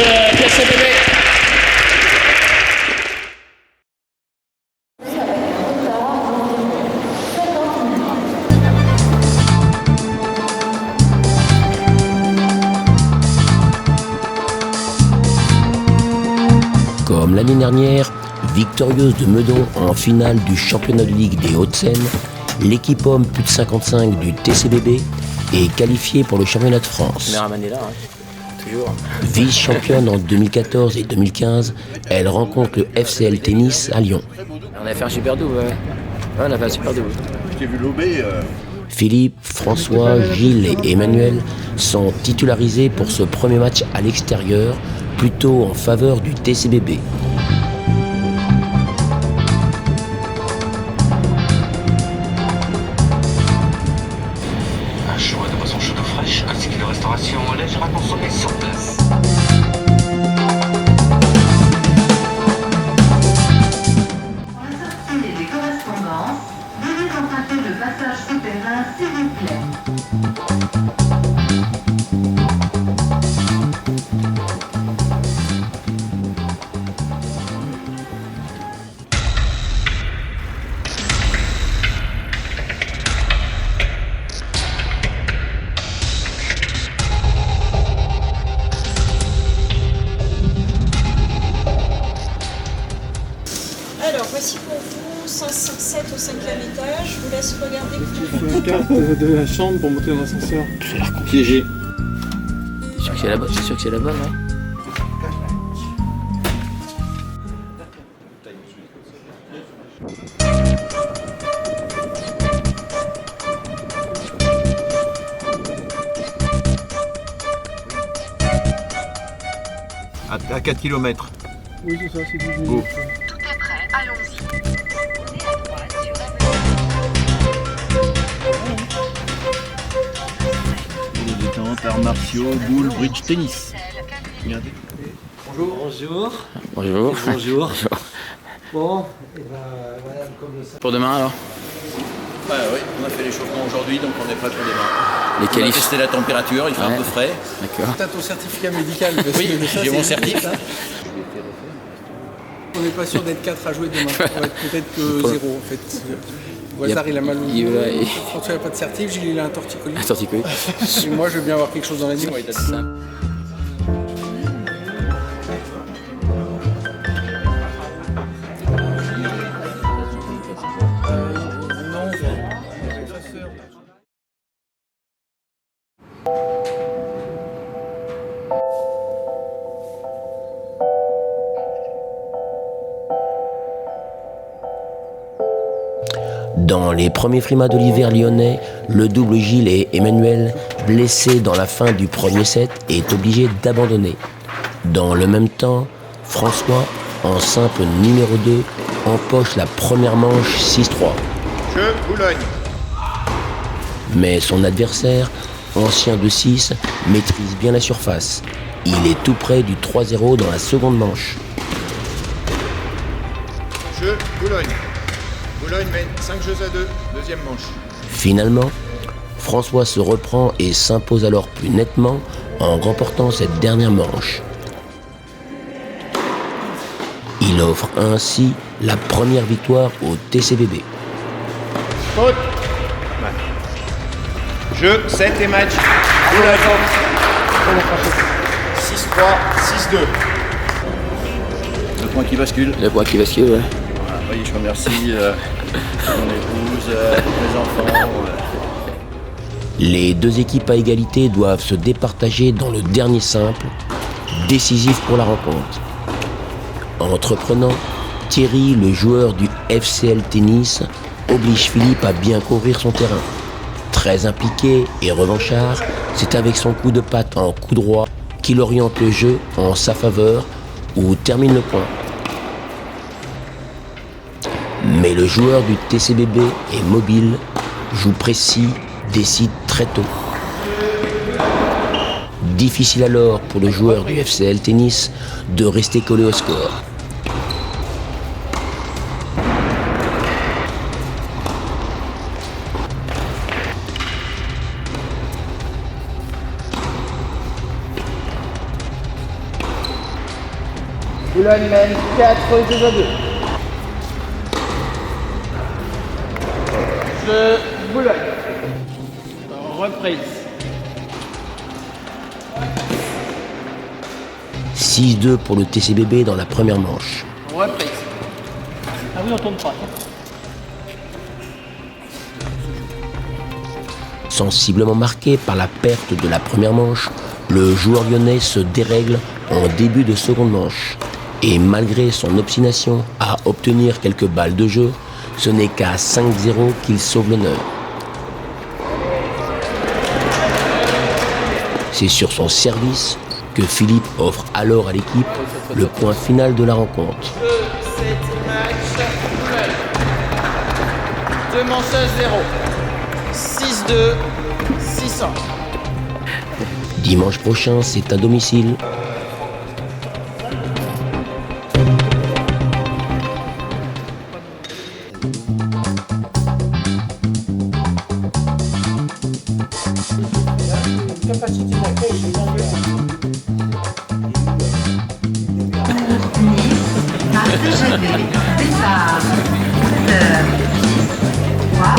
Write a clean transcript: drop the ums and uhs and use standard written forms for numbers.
le TCBB. Comme l'année dernière, victorieuse de Meudon en finale du championnat de Ligue des Hauts-de-Seine, l'équipe homme plus de 55 du TCBB est qualifiée pour le championnat de France. Toujours. Vice-championne en 2014 et 2015, elle rencontre le FCL Tennis à Lyon. On a fait un super double, ouais. On a fait un super double. Je t'ai vu lober. Philippe, François, Gilles et Emmanuel sont titularisés pour ce premier match à l'extérieur, plutôt en faveur du TCBB. Un choix de boisson chaude ou fraîche, ainsi que de restauration légère à consommer sur place. Pour la sortie des correspondances, veuillez emprunter le passage souterrain, s'il vous plaît. Alors, voici pour vous 507 au 5e étage. Je vous laisse regarder. Il faut une carte de la chambre pour monter dans l'ascenseur. Piégé. C'est sûr que c'est la bonne, ouais. À 4 km. Oui, c'est ça, c'est 10 minutes. Go. Tout est prêt, allons-y. Les détentes, arts martiaux, boules, bridge, tennis. Regardez. Bonjour. Bonjour. Bon, et ben voilà, comme le Pour demain alors. Ouais, oui, on a fait l'échauffement aujourd'hui, donc on est prêt pour demain. Les On a qualifs. testé la température, il fait Ouais. un peu frais. D'accord. T'as ton certificat médical. Oui, j'ai mon certif. On n'est pas sûr d'être 4 à jouer demain. On va être peut-être que 0 en fait. Voisard il a mal au il- genou. ouais, il- François n'a pas de certif, Gilles il a un torticolis. Un torticolis. Et moi je veux bien avoir quelque chose dans la nuit. C'est ça. Dans les premiers frimas de l'hiver lyonnais, le double Gilles et Emmanuel, blessés dans la fin du premier set, est obligé d'abandonner. Dans le même temps, François, en simple numéro 2, empoche la première manche 6-3. Jeu, Boulogne. Mais son adversaire, ancien de 6, maîtrise bien la surface. Il est tout près du 3-0 dans la seconde manche. Jeu, Boulogne. Boulogne mène 5 jeux à 2, deuxième manche. Finalement, François se reprend et s'impose alors plus nettement en remportant cette dernière manche. Il offre ainsi la première victoire au TCBB. Faute. Jeu, 7 et match. Boulogne. 6-3, 6-2. Le point qui bascule. Le poids qui bascule, ouais. Voilà, oui, je remercie mon épouse, mes enfants. Les deux équipes à égalité doivent se départager dans le dernier simple, décisif pour la rencontre. Entreprenant, Thierry, le joueur du FCL Tennis, oblige Philippe à bien couvrir son terrain. Très impliqué et revanchard, c'est avec son coup de patte en coup droit qu'il oriente le jeu en sa faveur ou termine le point. Mais le joueur du TCBB est mobile, joue précis, décide très tôt. Difficile alors pour le joueur du FCL Tennis de rester collé au score. Boulogne mène 4-2-2. Jeu Boulogne. Reprise. 6-2 pour le TCBB dans la première manche. Reprise. Ah oui, on tourne pas. Sensiblement marqué par la perte de la première manche, le joueur lyonnais se dérègle en début de seconde manche. Et malgré son obstination à obtenir quelques balles de jeu, ce n'est qu'à 5-0 qu'il sauve l'honneur. C'est sur son service que Philippe offre alors à l'équipe le point final de la rencontre. 2-7 match Boulogne. 2 manches à 0. 6-2, 600. Dimanche prochain, c'est à domicile. Par TGV, départ 10h10, 3,